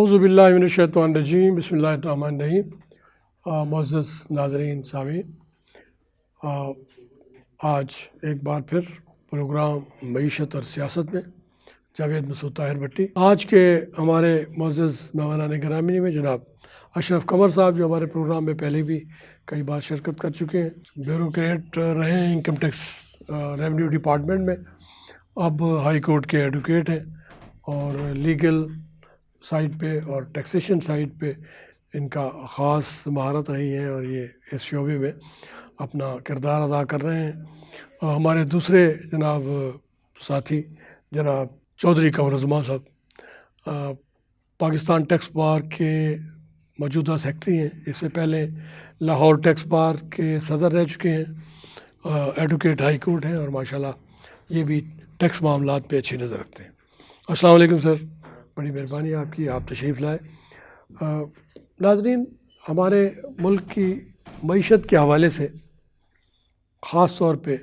اعوذ باللہ من الشیطان الرجیم، بسم اللہ الرحمن الرحیم۔ معزز ناظرین سامعین، آج ایک بار پھر پروگرام معیشت اور سیاست میں جاوید مسعود طاہر بٹی۔ آج کے ہمارے معزز مہمانان گرامی میں جناب اشرف قمر صاحب، جو ہمارے پروگرام میں پہلے بھی کئی بار شرکت کر چکے ہیں، بیوروکریٹ رہے ہیں انکم ٹیکس ریونیو ڈپارٹمنٹ میں، اب ہائی کورٹ کے ایڈوکیٹ ہیں اور لیگل سائٹ پہ اور ٹیکسیشن سائٹ پہ ان کا خاص مہارت رہی ہے اور یہ اس شعبے میں اپنا کردار ادا کر رہے ہیں۔ ہمارے دوسرے جناب ساتھی جناب چودھری قمرالزمان صاحب پاکستان ٹیکس بار کے موجودہ سیکرٹری ہیں، اس سے پہلے لاہور ٹیکس بار کے صدر رہ چکے ہیں، ایڈوکیٹ ہائی کورٹ ہیں اور ماشاءاللہ یہ بھی ٹیکس معاملات پہ اچھی نظر رکھتے ہیں۔ السلام علیکم سر، بڑی مہربانی آپ کی، آپ تشریف لائے۔ ناظرین، ہمارے ملک کی معیشت کے حوالے سے خاص طور پہ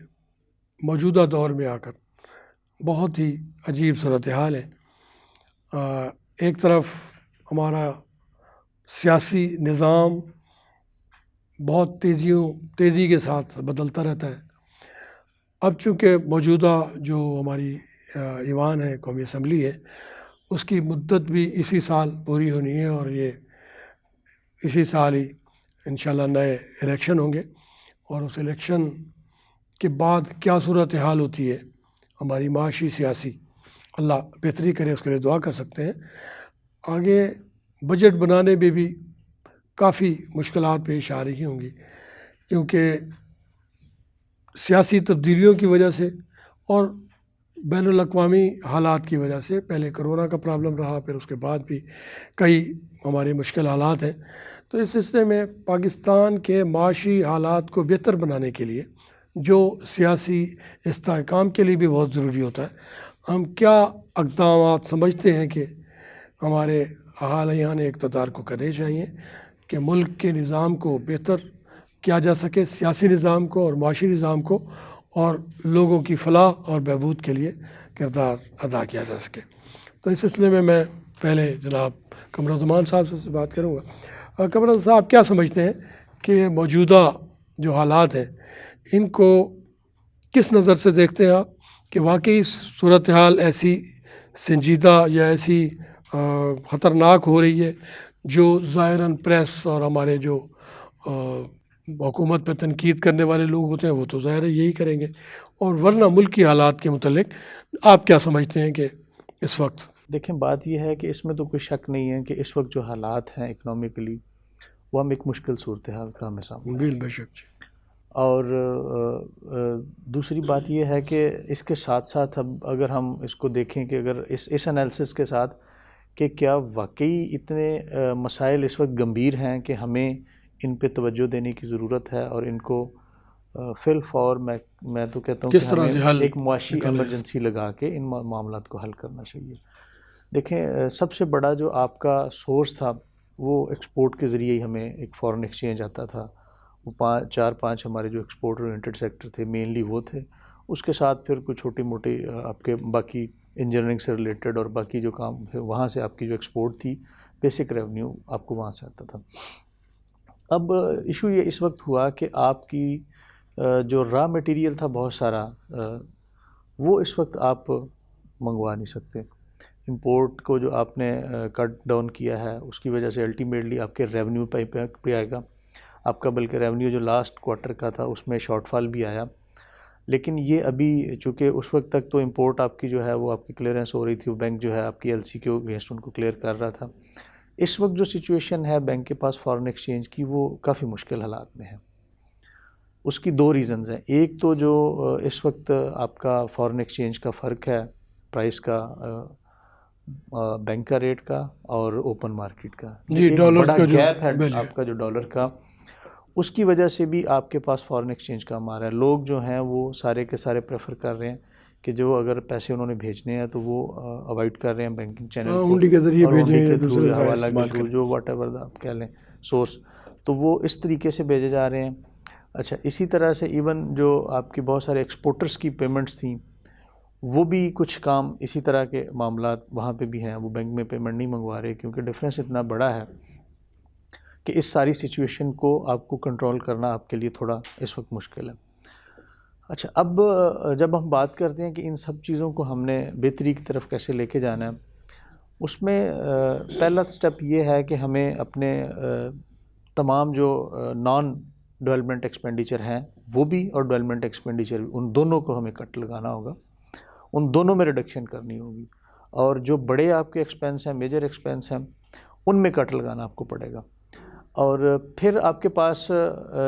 موجودہ دور میں آ کر بہت ہی عجیب صورتحال ہے۔ ایک طرف ہمارا سیاسی نظام بہت تیزی کے ساتھ بدلتا رہتا ہے۔ اب چونکہ موجودہ جو ہماری ایوان ہے، قومی اسمبلی ہے، اس کی مدت بھی اسی سال پوری ہونی ہے اور یہ اسی سال ہی انشاءاللہ نئے الیکشن ہوں گے، اور اس الیکشن کے بعد کیا صورتحال ہوتی ہے ہماری معاشی سیاسی، اللہ بہتری کرے، اس کے لیے دعا کر سکتے ہیں۔ آگے بجٹ بنانے میں بھی کافی مشکلات پیش آ رہی ہوں گی، کیونکہ سیاسی تبدیلیوں کی وجہ سے اور بین الاقوامی حالات کی وجہ سے، پہلے کرونا کا پرابلم رہا، پھر اس کے بعد بھی کئی ہمارے مشکل حالات ہیں۔ تو اس سلسلے میں پاکستان کے معاشی حالات کو بہتر بنانے کے لیے، جو سیاسی استحکام کے لیے بھی بہت ضروری ہوتا ہے، ہم کیا اقدامات سمجھتے ہیں کہ ہمارے حالیان اقتدار کو کرنے چاہیے کہ ملک کے نظام کو بہتر کیا جا سکے، سیاسی نظام کو اور معاشی نظام کو، اور لوگوں کی فلاح اور بہبود کے لیے کردار ادا کیا جا سکے۔ تو اس سلسلے میں میں پہلے جناب قمرالزمان صاحب سے بات کروں گا۔ قمرالزمان صاحب، کیا سمجھتے ہیں کہ موجودہ جو حالات ہیں ان کو کس نظر سے دیکھتے ہیں آپ، کہ واقعی صورتحال ایسی سنجیدہ یا ایسی خطرناک ہو رہی ہے جو ظاہراً پریس اور ہمارے جو حکومت پہ تنقید کرنے والے لوگ ہوتے ہیں وہ تو ظاہر ہے یہی کریں گے، اور ورنہ ملکی حالات کے متعلق آپ کیا سمجھتے ہیں کہ اس وقت؟ دیکھیں، بات یہ ہے کہ اس میں تو کوئی شک نہیں ہے کہ اس وقت جو حالات ہیں اکنامکلی، وہ ہم ایک مشکل صورتحال کا ہمیں سامنا ہے۔ بے شک جی۔ اور دوسری بات یہ ہے کہ اس کے ساتھ ساتھ اب اگر ہم اس کو دیکھیں کہ اگر اس انالیسس کے ساتھ کہ کیا واقعی اتنے مسائل اس وقت گمبھیر ہیں کہ ہمیں ان پہ توجہ دینے کی ضرورت ہے، اور ان کو فی الفور میں تو کہتا ہوں کہ ہمیں ایک معاشی ایمرجنسی لگا کے ان معاملات کو حل کرنا چاہیے۔ دیکھیں، سب سے بڑا جو آپ کا سورس تھا وہ ایکسپورٹ کے ذریعے ہی ہمیں ایک فورن ایکسچینج آتا تھا، وہ 4-5 ہمارے جو ایکسپورٹ اورینٹڈ سیکٹر تھے مینلی وہ تھے، اس کے ساتھ پھر کوئی چھوٹی موٹی آپ کے باقی انجینئرنگ سے ریلیٹڈ اور باقی جو کام تھے، وہاں سے آپ کی جو ایکسپورٹ تھی، بیسک ریونیو آپ کو وہاں سے آتا تھا۔ اب ایشو یہ اس وقت ہوا کہ آپ کی جو را مٹیریل تھا بہت سارا، وہ اس وقت آپ منگوا نہیں سکتے۔ امپورٹ کو جو آپ نے کٹ ڈاؤن کیا ہے، اس کی وجہ سے الٹیمیٹلی آپ کے ریونیو پہ امپیکٹ بھی آئے گا آپ کا، بلکہ ریونیو جو لاسٹ کوارٹر کا تھا اس میں شارٹ فال بھی آیا۔ لیکن یہ ابھی چونکہ اس وقت تک تو امپورٹ آپ کی جو ہے وہ آپ کی کلیئرنس ہو رہی تھی، وہ بینک جو ہے آپ کی ایل سی کے اگینسٹ ان کو کلیئر کر رہا تھا۔ اس وقت جو سچویشن ہے بینک کے پاس فارن ایکسچینج کی، وہ کافی مشکل حالات میں ہے۔ اس کی 2 ریزنز ہیں۔ ایک تو جو اس وقت آپ کا فارن ایکسچینج کا فرق ہے، پرائس کا، بینک کا ریٹ کا اور اوپن مارکیٹ کا، ایک بڑا گیپ ہے آپ کا جو ڈالر کا، اس کی وجہ سے بھی آپ کے پاس فارن ایکسچینج کم آ رہا ہے۔ لوگ جو ہیں وہ سارے کے سارے پریفر کر رہے ہیں کہ جو اگر پیسے انہوں نے بھیجنے ہیں تو وہ اوائڈ کر رہے ہیں بینکنگ چینل کو، ہنڈی کے ذریعے اور ہنڈی کے تھرو یا حوالہ کے استعمال تھرو، جو واٹ ایور آپ کہہ لیں سورس، تو وہ اس طریقے سے بھیجے جا رہے ہیں۔ اچھا، اسی طرح سے ایون جو آپ کی بہت سارے ایکسپورٹرز کی پیمنٹس تھیں وہ بھی کچھ کام اسی طرح کے معاملات وہاں پہ بھی ہیں، وہ بینک میں پیمنٹ نہیں منگوا رہے کیونکہ ڈفرینس اتنا بڑا ہے کہ اس ساری سچویشن کو آپ کو کنٹرول کرنا آپ کے لیے تھوڑا اس وقت مشکل ہے۔ اچھا، اب جب ہم بات کرتے ہیں کہ ان سب چیزوں کو ہم نے بہتری کی طرف کیسے لے کے جانا ہے، اس میں پہلا سٹیپ یہ ہے کہ ہمیں اپنے تمام جو نان ڈیولپمنٹ ایکسپینڈیچر ہیں وہ بھی اور ڈیولپمنٹ ایکسپینڈیچر بھی، ان دونوں کو ہمیں کٹ لگانا ہوگا، ان دونوں میں ریڈکشن کرنی ہوگی، اور جو بڑے آپ کے ایکسپینس ہیں، میجر ایکسپینس ہیں، ان میں کٹ لگانا آپ کو پڑے گا۔ اور پھر آپ کے پاس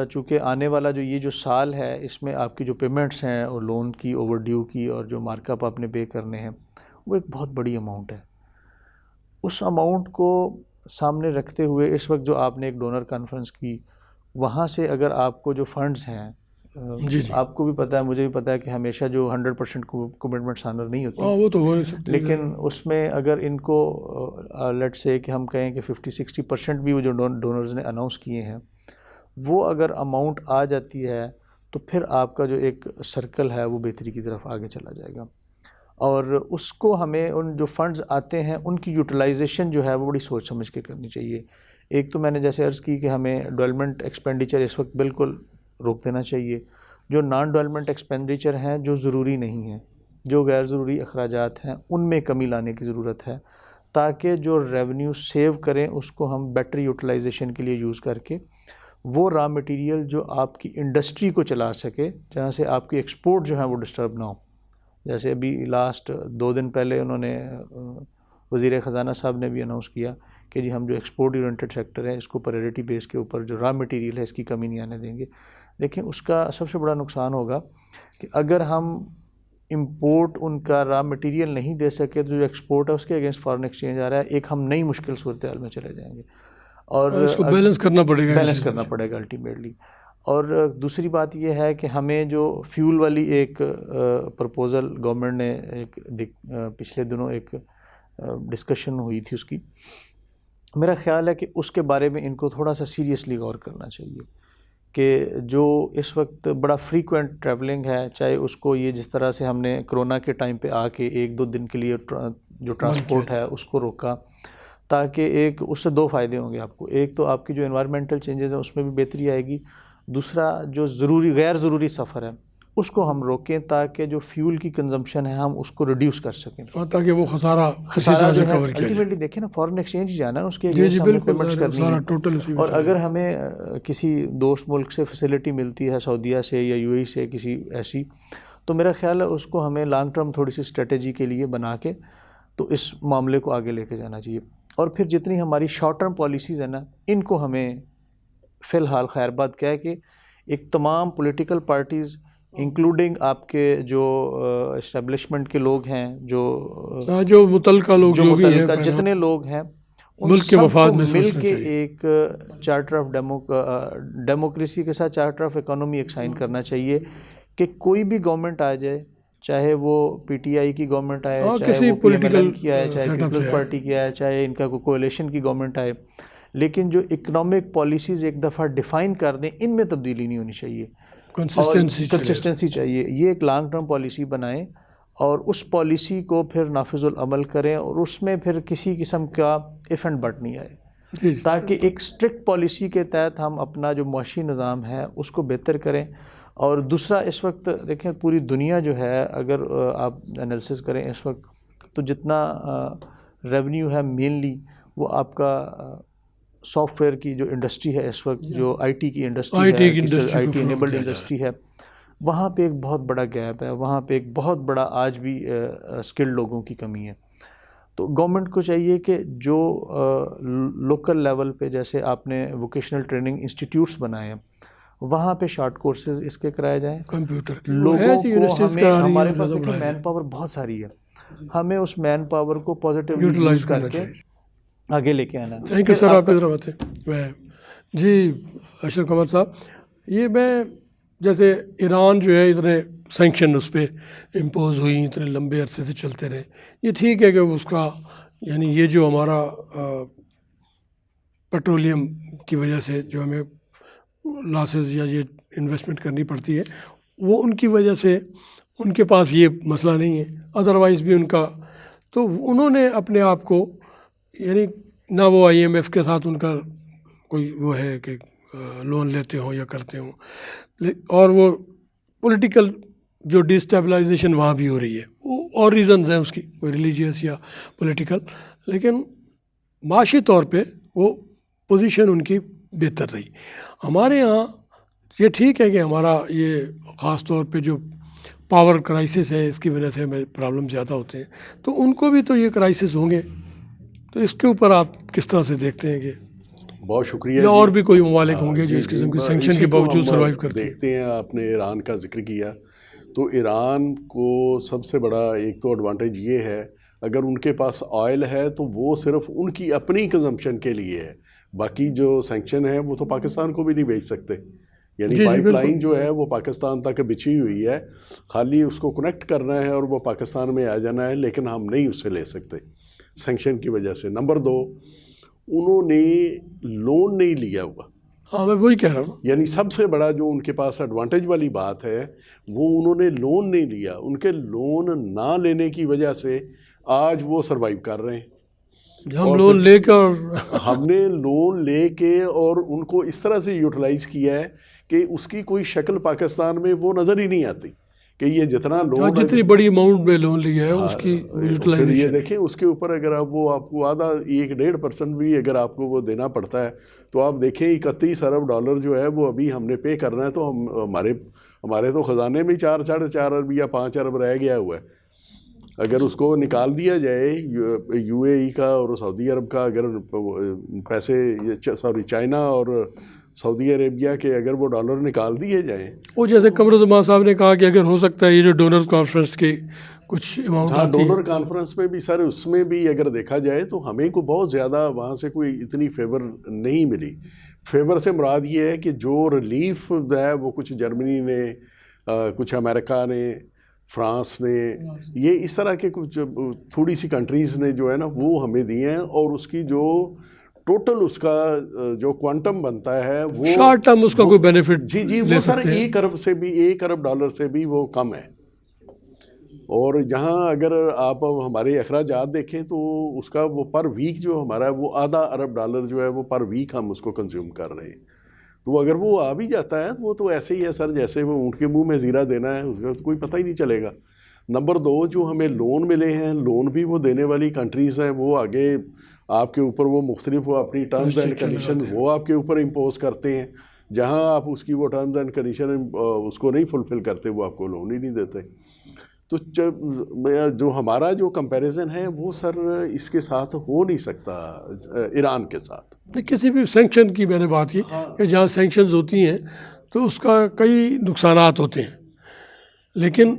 چونکہ آنے والا جو یہ جو سال ہے، اس میں آپ کی جو پیمنٹس ہیں اور لون کی اوور ڈیو کی اور جو مارک اپ آپ نے پے کرنے ہیں، وہ ایک بہت بڑی اماؤنٹ ہے۔ اس اماؤنٹ کو سامنے رکھتے ہوئے اس وقت جو آپ نے ایک ڈونر کانفرنس کی، وہاں سے اگر آپ کو جو فنڈز ہیں، جی جی، آپ کو بھی پتہ ہے، مجھے بھی پتہ ہے کہ ہمیشہ جو 100% کمٹمنٹس آنر نہیں ہوتی، وہ تو ہو نہیں سکتی، لیکن اس میں اگر ان کو لیٹ سے کہ ہم کہیں کہ 50-60% بھی وہ جو ڈونرز نے اناؤنس کیے ہیں، وہ اگر اماؤنٹ آ جاتی ہے تو پھر آپ کا جو ایک سرکل ہے وہ بہتری کی طرف آگے چلا جائے گا۔ اور اس کو ہمیں ان جو فنڈز آتے ہیں ان کی یوٹیلائزیشن جو ہے وہ بڑی سوچ سمجھ کے کرنی چاہیے۔ ایک تو میں نے جیسے عرض کی کہ ہمیں ڈیولپمنٹ ایکسپینڈیچر اس وقت بالکل روک دینا چاہیے، جو نان ڈیولپمنٹ ایکسپینڈیچر ہیں، جو ضروری نہیں ہیں، جو غیر ضروری اخراجات ہیں، ان میں کمی لانے کی ضرورت ہے، تاکہ جو ریونیو سیو کریں اس کو ہم بیٹر یوٹیلائزیشن کے لیے یوز کر کے وہ را مٹیریل جو آپ کی انڈسٹری کو چلا سکے، جہاں سے آپ کی ایکسپورٹ جو ہیں وہ ڈسٹرب نہ ہو۔ جیسے ابھی لاسٹ 2 دن پہلے انہوں نے وزیر خزانہ صاحب نے بھی اناؤنس کیا کہ جی ہم جو ایکسپورٹ اورینٹڈ سیکٹر ہے اس کو پرائیورٹی بیس کے اوپر جو را مٹیریل ہے اس کی کمی نہیں آنے دیں گے۔ لیکن اس کا سب سے بڑا نقصان ہوگا کہ اگر ہم امپورٹ ان کا را مٹیریل نہیں دے سکے تو جو ایکسپورٹ ہے اس کے اگینسٹ فارن ایکسچینج آ رہا ہے، ایک ہم نئی مشکل صورتحال میں چلے جائیں گے، اور اس کو بیلنس کرنا پڑے گا، بیلنس کرنا پڑے گا الٹیمیٹلی۔ اور دوسری بات یہ ہے کہ ہمیں جو فیول والی ایک پرپوزل گورنمنٹ نے ایک پچھلے دنوں ایک ڈسکشن ہوئی تھی، اس کی میرا خیال ہے کہ اس کے بارے میں ان کو تھوڑا سا سیریسلی غور کرنا چاہیے کہ جو اس وقت بڑا فریکوینٹ ٹریولنگ ہے، چاہے اس کو یہ جس طرح سے ہم نے کرونا کے ٹائم پہ آ کے 1-2 دن کے لیے جو ٹرانسپورٹ ہے اس کو روکا، تاکہ ایک اس سے 2 فائدے ہوں گے آپ کو۔ ایک تو آپ کی جو انوائرمنٹل چینجز ہیں اس میں بھی بہتری آئے گی، دوسرا جو غیر ضروری سفر ہے اس کو ہم روکیں تاکہ جو فیول کی کنزمپشن ہے ہم اس کو ریڈیوس کر سکیں، تاکہ وہ خسارہ جو ہے الٹیمیٹلی دیکھیں نا، فارن ایکسچینج ہی جانا ہے، اس کے اگینسٹ ہم نے پیمنٹس کرنی ہے۔ اور اگر ہمیں کسی دوست ملک سے فیسلٹی ملتی ہے، سعودیہ سے یا یو اے ای سے کسی ایسی، تو میرا خیال ہے اس کو ہمیں لانگ ٹرم تھوڑی سی اسٹریٹجی کے لیے بنا کے تو اس معاملے کو آگے لے کے جانا چاہیے۔ اور پھر جتنی ہماری شارٹ ٹرم پالیسیز ہیں نا، ان کو ہمیں فی الحال خیر بات کیا ہے کہ ایک تمام پولیٹیکل پارٹیز انکلوڈنگ آپ کے جو اسٹیبلشمنٹ کے لوگ ہیں، جو متعلقہ لوگ جو بھی ہیں، جتنے لوگ ہیں، ان ملک کے سب مفاد کو میں مل کے ایک چارٹر آف ڈیموکریسی کے ساتھ چارٹر آف اکانومی ایک سائن کرنا چاہیے کہ کوئی بھی گورنمنٹ آ جائے، چاہے وہ پی ٹی آئی کی گورنمنٹ آئے، چاہے وہ پی ایم ایل این کی آئے، چاہے پیپلز پارٹی کی آئے، چاہے ان کا کوئی کولیشن کی گورنمنٹ آئے، لیکن جو اکنامک پالیسیز ایک دفعہ ڈیفائن کر دیں، ان میں تبدیلی نہیں ہونی چاہیے، کنسسٹنسی چاہیے۔ یہ ایک لانگ ٹرم پالیسی بنائیں اور اس پالیسی کو پھر نافذ العمل کریں، اور اس میں پھر کسی قسم کا اف اینڈ بٹ نہیں آئے، تاکہ ایک اسٹرکٹ پالیسی کے تحت ہم اپنا جو معاشی نظام ہے اس کو بہتر کریں۔ اور دوسرا، اس وقت دیکھیں پوری دنیا جو ہے، اگر آپ انالیسس کریں اس وقت، تو جتنا ریونیو ہے مینلی وہ آپ کا سافٹ ویئر کی جو انڈسٹری ہے اس وقت، جو آئی ٹی کی انڈسٹری ہے، آئی ٹی انیبلڈ انڈسٹری ہے، وہاں پہ ایک بہت بڑا گیپ ہے، وہاں پہ ایک بہت بڑا آج بھی اسکلڈ لوگوں کی کمی ہے۔ تو گورنمنٹ کو چاہیے کہ جو لوکل لیول پہ جیسے آپ نے ووکیشنل ٹریننگ انسٹیٹیوٹس بنائے ہیں، وہاں پہ شارٹ کورسز اس کے کرائے جائیں، کمپیوٹر لوگوں کو ہمارے پاس دیکھیں مین پاور بہت ساری ہے، ہمیں اس مین پاور کو پازیٹیولی یوز کر کے آگے لے کے آنا ہے۔ تھینک یو سر، آپ کی طرف آتے جی اشرف قمر صاحب، یہ میں جیسے ایران جو ہے اتنے سینکشن اس پہ امپوز ہوئی، اتنے لمبے عرصے سے چلتے رہے، یہ ٹھیک ہے کہ اس کا یعنی یہ جو ہمارا پیٹرولیم کی وجہ سے جو ہمیں لاسز یا یہ انویسٹمنٹ کرنی پڑتی ہے وہ ان کی وجہ سے ان کے پاس یہ مسئلہ نہیں ہے، ادروائز بھی ان کا، تو انہوں نے اپنے آپ کو یعنی نہ وہ IMF کے ساتھ ان کا کوئی وہ ہے کہ لون لیتے ہوں یا کرتے ہوں، اور وہ پولیٹیکل جو ڈیسٹیبلائزیشن وہاں بھی ہو رہی ہے، وہ اور ریزنز ہیں اس کی، کوئی ریلیجیس یا پولیٹیکل، لیکن معاشی طور پہ وہ پوزیشن ان کی بہتر رہی۔ ہمارے ہاں یہ ٹھیک ہے کہ ہمارا یہ خاص طور پہ جو پاور کرائسس ہے اس کی وجہ سے ہمیں پرابلم زیادہ ہوتے ہیں، تو ان کو بھی تو یہ کرائسس ہوں گے، تو اس کے اوپر آپ کس طرح سے دیکھتے ہیں کہ بہت شکریہ یا جی۔ اور بھی کوئی ممالک ہوں گے جو جی اس قسم کی جی، سینکشن اسی کے کو باوجود ہم سروائیو کرتے ہیں؟ دیکھتے ہیں، آپ نے ایران کا ذکر کیا، تو ایران کو سب سے بڑا ایک تو ایڈوانٹیج یہ ہے، اگر ان کے پاس آئل ہے تو وہ صرف ان کی اپنی کنزمپشن کے لیے ہے، باقی جو سینکشن ہے وہ تو پاکستان کو بھی نہیں بیچ سکتے، یعنی جی پائپ لائن بالکل، جو ہے وہ پاکستان تک بچھی ہوئی ہے، خالی اس کو کنیکٹ کرنا ہے اور وہ پاکستان میں آ جانا ہے، لیکن ہم نہیں اس سے لے سکتے سینکشن کی وجہ سے۔ نمبر 2، انہوں نے لون نہیں لیا ہوا، ہاں میں وہی کہہ رہا ہوں، یعنی سب سے بڑا جو ان کے پاس ایڈوانٹیج والی بات ہے وہ انہوں نے لون نہیں لیا۔ ان کے لون نہ لینے کی وجہ سے آج وہ سروائیو کر رہے ہیں، ہم اور لون پھر لے کر ہم نے لون لے کے اور ان کو اس طرح سے یوٹیلائز کیا ہے کہ اس کی کوئی شکل پاکستان میں وہ نظر ہی نہیں آتی کہ یہ جتنا لون جتنی بڑی اماؤنٹ میں لون لیا ہے اس کی پھر یہ یوٹیلائزیشن، دیکھیں اس کے اوپر اگر آپ کو آدھا 1-1.5% بھی اگر آپ کو وہ دینا پڑتا ہے تو آپ دیکھیں $31 ارب جو ہے وہ ابھی ہم نے پے کرنا ہے، تو ہمارے تو خزانے میں 4 ارب یا 5 ارب رہ گیا ہوا ہے۔ اگر اس کو نکال دیا جائے UAE کا اور سعودی عرب کا، اگر پیسے چائنا اور سعودی عربیہ کے اگر وہ ڈالر نکال دیے جائیں، وہ جیسے قمر الزمان صاحب نے کہا کہ اگر ہو سکتا ہے یہ جو ڈونرز کانفرنس کی کچھ اماؤنٹ ہاں آتی ہے، ڈونر کانفرنس میں بھی سر، اس میں بھی اگر دیکھا جائے تو ہمیں کو بہت زیادہ وہاں سے کوئی اتنی فیور نہیں ملی۔ فیور سے مراد یہ ہے کہ جو ریلیف ہے وہ کچھ جرمنی نے، کچھ امریکہ نے، فرانس نے، یہ اس طرح کے کچھ تھوڑی سی کنٹریز نے جو ہے نا وہ ہمیں دیے ہیں، اور اس کی جو ٹوٹل اس کا جو کوانٹم بنتا ہے وہ شارٹ ٹرم اس کا کوئی بینیفٹ جی لے وہ سر سکتے ہیں۔ 1 ارب سے بھی، $1 سے بھی وہ کم ہے۔ اور جہاں اگر آپ ہمارے اخراجات دیکھیں تو اس کا وہ پر ویک جو ہمارا ہے وہ $0.5 ارب جو ہے وہ پر ویک ہم اس کو کنزیوم کر رہے ہیں، تو اگر وہ آ بھی جاتا ہے تو وہ تو ایسے ہی ہے سر جیسے وہ اونٹ کے منہ میں زیرہ دینا ہے، اس کا تو کوئی پتہ ہی نہیں چلے گا۔ نمبر 2، جو ہمیں لون ملے ہیں، لون بھی وہ دینے والی کنٹریز ہیں، وہ آگے آپ کے اوپر وہ مختلف وہ اپنی ٹرمز اینڈ کنڈیشن وہ آپ کے اوپر امپوز کرتے ہیں، جہاں آپ اس کی وہ ٹرمز اینڈ کنڈیشن اس کو نہیں فلفل کرتے وہ آپ کو لون ہی نہیں دیتے۔ تو جو ہمارا جو کمپیریزن ہے وہ سر اس کے ساتھ ہو نہیں سکتا ایران کے ساتھ۔ کسی بھی سینکشن کی میں نے بات کی کہ جہاں سینکشنز ہوتی ہیں تو اس کا کئی نقصانات ہوتے ہیں، لیکن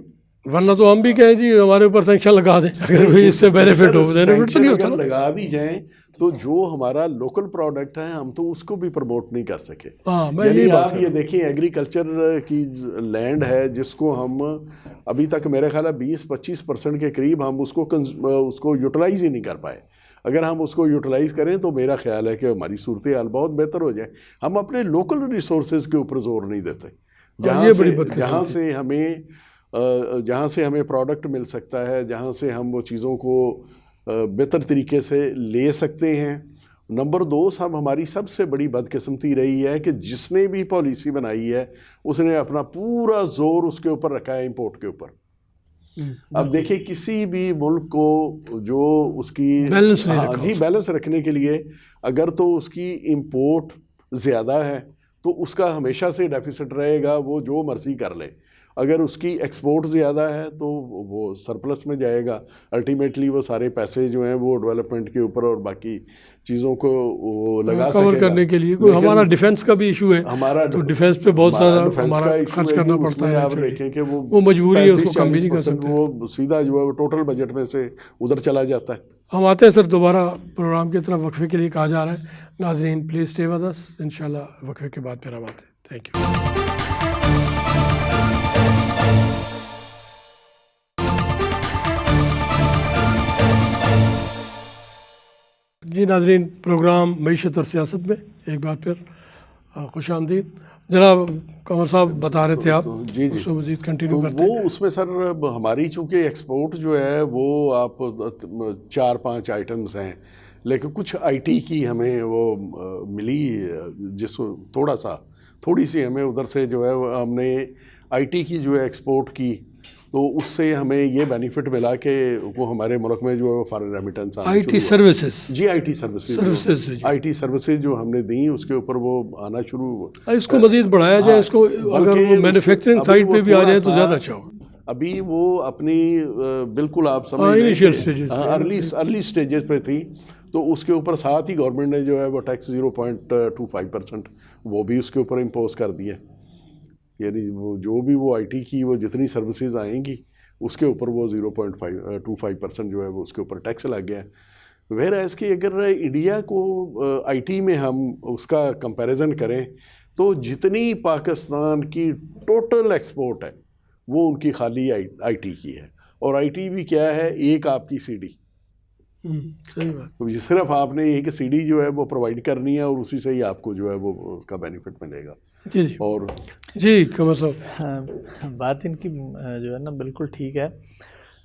ورنہ تو ہم بھی کہیں جی ہمارے اوپر سینکشن لگا دیں، اگر کوئی اس سے بینیفٹ ہو، بینیفٹ تو نہیں ہوتا اگر نا۔ لگا دی جائیں تو جو ہمارا لوکل پروڈکٹ ہے ہم تو اس کو بھی پروموٹ نہیں کر سکے۔ ہاں میں یعنی یہی بات آپ یہ دیکھیں ایگریکلچر کی لینڈ ہے جس کو ہم ابھی تک میرے خیال ہے 20-25% کے قریب ہم اس کو یوٹیلائز ہی نہیں کر پائے۔ اگر ہم اس کو یوٹیلائز کریں تو میرا خیال ہے کہ ہماری صورتحال بہت بہتر ہو جائے۔ ہم اپنے لوکل ریسورسز کے اوپر زور نہیں دیتے، جہاں سے ہمیں پروڈکٹ مل سکتا ہے، جہاں سے ہم وہ چیزوں کو بہتر طریقے سے لے سکتے ہیں۔ نمبر 2، ہماری سب سے بڑی بدقسمتی رہی ہے کہ جس نے بھی پالیسی بنائی ہے اس نے اپنا پورا زور اس کے اوپر رکھا ہے امپورٹ کے اوپر۔ اب دیکھیں کسی بھی ملک کو جو اس کی بیلنس رکھنے کے لیے اگر تو اس کی امپورٹ زیادہ ہے تو اس کا ہمیشہ سے ڈیفیسٹ رہے گا، وہ جو مرضی کر لے۔ اگر اس کی ایکسپورٹ زیادہ ہے تو وہ سرپلس میں جائے گا، الٹیمیٹلی وہ سارے پیسے جو ہیں وہ ڈیولپمنٹ کے اوپر اور باقی چیزوں کو لگا سکے گا۔ کور کرنے کے لیے ہمارا ڈیفنس کا بھی ایشو ہے، تو ڈیفنس پہ بہت زیادہ ہمارا خرچ کرنا پڑتا ہے، آپ دیکھیں کہ وہ مجبوری ہے، اس کو کم بھی نہیں کر سکتے، وہ سیدھا جو ہے ٹوٹل بجٹ میں سے ادھر چلا جاتا ہے۔ ہم آتے ہیں سر دوبارہ پروگرام کی طرف، وقفے کے لیے کہا جا رہا ہے۔ ناظرین پلیز اسٹے ود اس، انشاءاللہ وقفے کے بعد پھر ہم آتے ہیں۔ Thank you. جی ناظرین، پروگرام معیشت اور سیاست میں ایک بار پھر خوش آمدید جناب قمر صاحب بتا رہے تھے آپ جی اس کو مزید کنٹینیو تو کرتے ہیں. وہ اس میں سر ہماری چونکہ ایکسپورٹ جو ہے وہ آپ 4-5 آئٹمز ہیں، لیکن کچھ آئی ٹی کی ہمیں وہ ملی، جس تھوڑی سی ہمیں ادھر سے جو ہے ہم نے آئی ٹی کی جو ہے ایکسپورٹ کی، تو اس سے ہمیں یہ بینیفٹ ملا کہ وہ ہمارے ملک میں جو ہے foreign remittance I T services. جی I T services I T services جو ہم نے دیں اس کے اوپر وہ آنا شروع ہوا. اس کو مزید بڑھایا جائے، اس کو اگر وہ مینوفیکچرنگ سائٹ پہ بھی آ جائے تو زیادہ اچھا ہوگا. ابھی وہ اپنی بالکل آپ سمجھ لیں کہ ارلی سٹیجز پہ تھی، تو اس کے اوپر ساتھ ہی گورنمنٹ نے جو ہے وہ ٹیکس 0.25% وہ بھی اس کے اوپر امپوز کر دیا. یعنی وہ جو بھی وہ آئی ٹی کی وہ جتنی سروسز آئیں گی اس کے اوپر وہ 0.25% جو ہے وہ اس کے اوپر ٹیکس لگ گیا. ویئر ایز کہ اگر انڈیا کو آئی ٹی میں ہم اس کا کمپیریزن کریں تو جتنی پاکستان کی ٹوٹل ایکسپورٹ ہے وہ ان کی خالی آئی ٹی کی ہے، اور آئی ٹی بھی کیا ہے، ایک آپ کی سی ڈی. صحیح بات. صرف آپ نے ایک سی ڈی جو ہے وہ پرووائڈ کرنی ہے اور اسی سے ہی آپ کو جو ہے وہ اس کا بینیفٹ ملے گا. جی جی اور جی قمر صاحب بات ان کی جو ہے نا بالکل ٹھیک ہے،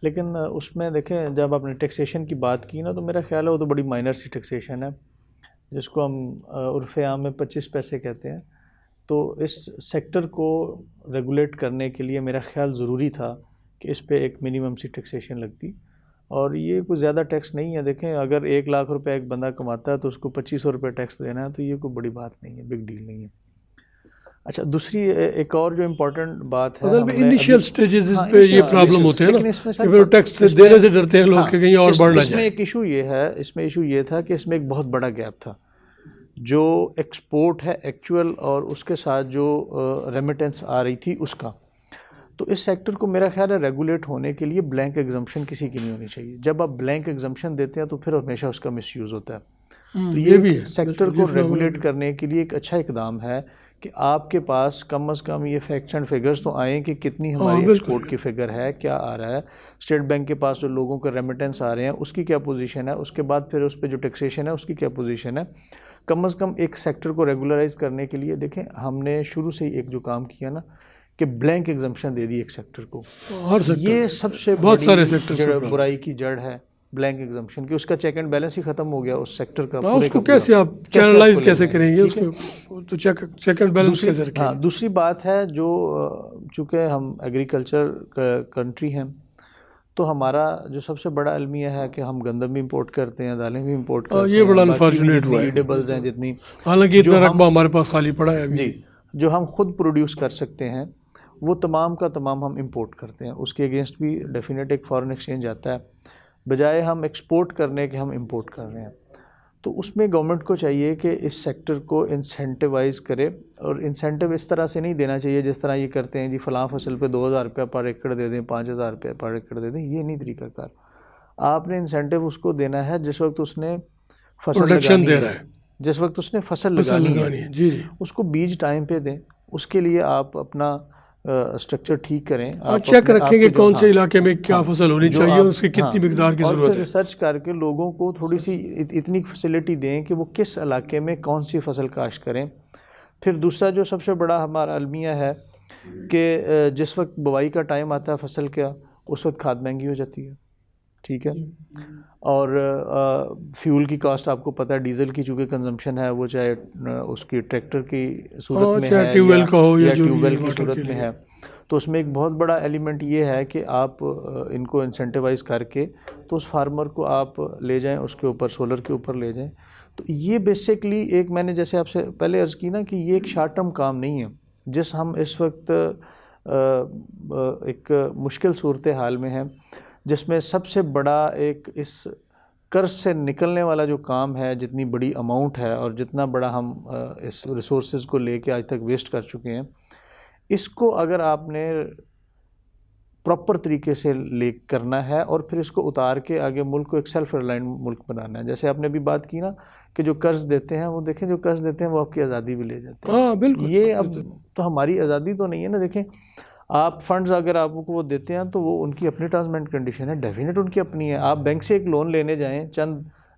لیکن اس میں دیکھیں جب آپ نے ٹیکسیشن کی بات کی نا تو میرا خیال ہے وہ تو بڑی مائنر سی ٹیکسیشن ہے، جس کو ہم عرف عام میں 25 پیسے کہتے ہیں. تو اس سیکٹر کو ریگولیٹ کرنے کے لیے میرا خیال ضروری تھا کہ اس پہ ایک منیمم سی ٹیکسیشن لگتی، اور یہ کوئی زیادہ ٹیکس نہیں ہے. دیکھیں اگر 1 لاکھ روپے ایک بندہ کماتا ہے تو اس کو 2500 روپے ٹیکس دینا ہے، تو یہ کوئی بڑی بات نہیں ہے، بگ ڈیل نہیں ہے. اچھا دوسری ایک اور جو امپورٹنٹ بات ہے، انیشیل سٹیجز پہ یہ پرابلم ہوتے ہیں نا کہ پھر ٹیکس دینے سے ڈرتے ہیں لوگ کہ کہیں اور بڑھ نہ جائے. اس میں ایک ایشو یہ ہے، اس میں ایشو یہ تھا کہ اس میں ایک بہت بڑا گیپ تھا جو ایکسپورٹ ہے ایکچوئل اور اس کے ساتھ جو ریمیٹنس آ رہی تھی اس کا. تو اس سیکٹر کو میرا خیال ہے ریگولیٹ ہونے کے لیے بلینک ایگزمپشن کسی کی نہیں ہونی چاہیے. جب آپ بلینک ایگزمپشن دیتے ہیں تو پھر ہمیشہ اس کا مس یوز ہوتا ہے. تو یہ سیکٹر کو ریگولیٹ کرنے کے لیے ایک اچھا اقدام ہے کہ آپ کے پاس کم از کم یہ فیکٹس اینڈ فگرز تو آئیں کہ کتنی ہماری ایکسپورٹ کی فگر ہے، کیا آ رہا ہے، اسٹیٹ بینک کے پاس جو لوگوں کے ریمیٹنس آ رہے ہیں اس کی کیا پوزیشن ہے، اس کے بعد پھر اس پہ جو ٹیکسیشن ہے اس کی کیا پوزیشن ہے. کم از کم ایک سیکٹر کو ریگولرائز کرنے کے لیے دیکھیں ہم نے شروع سے ہی ایک جو کام کیا نا کہ بلینک ایگزمپشن دے دی ایک سیکٹر کو. یہ سب سے بہت سارے برائی کی جڑ ہے بلینک ایگزمپشن کی. اس کا چیک اینڈ بیلنس ہی ختم ہو گیا اس سیکٹر کا. اس کو کیسے آپ چینلائز کیسے کریں گے، اس کو تو چیک اینڈ بیلنس کیسے رکھیں. ہاں دوسری بات ہے جو چونکہ ہم ایگریکلچر کنٹری ہیں تو ہمارا جو سب سے بڑا المیہ ہے کہ ہم گندم بھی امپورٹ کرتے ہیں، دالیں بھی امپورٹ کرتے ہیں. یہ بڑا انفارچونیٹ ہوا ہے، ایڈیبلز ہیں جتنی، حالانکہ اتنا رقبہ ہمارے پاس خالی پڑا ہے. جی جو ہم خود پروڈیوس کر سکتے ہیں وہ تمام کا تمام ہم امپورٹ کرتے ہیں. اس کے اگینسٹ بھی ڈیفینیٹ ایک فارن ایکسچینج آتا ہے، بجائے ہم ایکسپورٹ کرنے کے ہم امپورٹ کر رہے ہیں. تو اس میں گورنمنٹ کو چاہیے کہ اس سیکٹر کو انسینٹیوائز کرے، اور انسینٹیو اس طرح سے نہیں دینا چاہیے جس طرح یہ کرتے ہیں جی فلاں فصل پہ 2000 روپیہ پر ایکڑ دے دیں، 5000 روپیہ پر ایکڑ دے دیں. یہ نہیں طریقہ کار. آپ نے انسینٹیو اس کو دینا ہے جس وقت اس نے فصل لگانی ہے، جس وقت اس نے فصل لگانی ہے. جی اس کو بیج ٹائم پہ دیں. اس کے لیے آپ اپنا اسٹرکچر ٹھیک کریں، آپ چیک رکھیں کہ کون سے علاقے میں کیا فصل ہونی چاہیے اور اس کی کتنی مقدار کی ضرورت ہے. ریسرچ کر کے لوگوں کو تھوڑی سی اتنی فیسلٹی دیں کہ وہ کس علاقے میں کون سی فصل کاشت کریں. پھر دوسرا جو سب سے بڑا ہمارا المیہ ہے کہ جس وقت بوائی کا ٹائم آتا ہے فصل کا اس وقت کھاد مہنگی ہو جاتی ہے. ٹھیک ہے، اور فیول کی کاسٹ آپ کو پتہ ہے، ڈیزل کی چونکہ کنزمپشن ہے وہ چاہے اس کی ٹریکٹر کی صورت میں ہے ٹیوب ویل کا ہو یا ٹیوب ویل کی صورت میں ہے. تو اس میں ایک بہت بڑا ایلیمنٹ یہ ہے کہ آپ ان کو انسینٹیوائز کر کے تو اس فارمر کو آپ لے جائیں، اس کے اوپر سولر کے اوپر لے جائیں. تو یہ بیسکلی ایک میں نے جیسے آپ سے پہلے عرض کی نا کہ یہ ایک شارٹ ٹرم کام نہیں ہے. جس ہم اس وقت ایک مشکل صورتحال میں ہیں جس میں سب سے بڑا ایک اس قرض سے نکلنے والا جو کام ہے، جتنی بڑی اماؤنٹ ہے اور جتنا بڑا ہم اس ریسورسز کو لے کے آج تک ویسٹ کر چکے ہیں، اس کو اگر آپ نے پراپر طریقے سے لے کرنا ہے اور پھر اس کو اتار کے آگے ملک کو ایک سیلف ریلائنٹ ملک بنانا ہے. جیسے آپ نے بھی بات کی نا کہ جو قرض دیتے ہیں وہ دیکھیں جو قرض دیتے ہیں وہ آپ کی آزادی بھی لے جاتے ہیں. بالکل یہ اب تو ہماری آزادی تو نہیں ہے نا. دیکھیں آپ فنڈز اگر آپ کو وہ دیتے ہیں تو وہ ان کی اپنی ٹرمز اینڈ کنڈیشن ہے، ڈیفینیٹ ان کی اپنی ہے. آپ بینک سے ایک لون لینے جائیں چند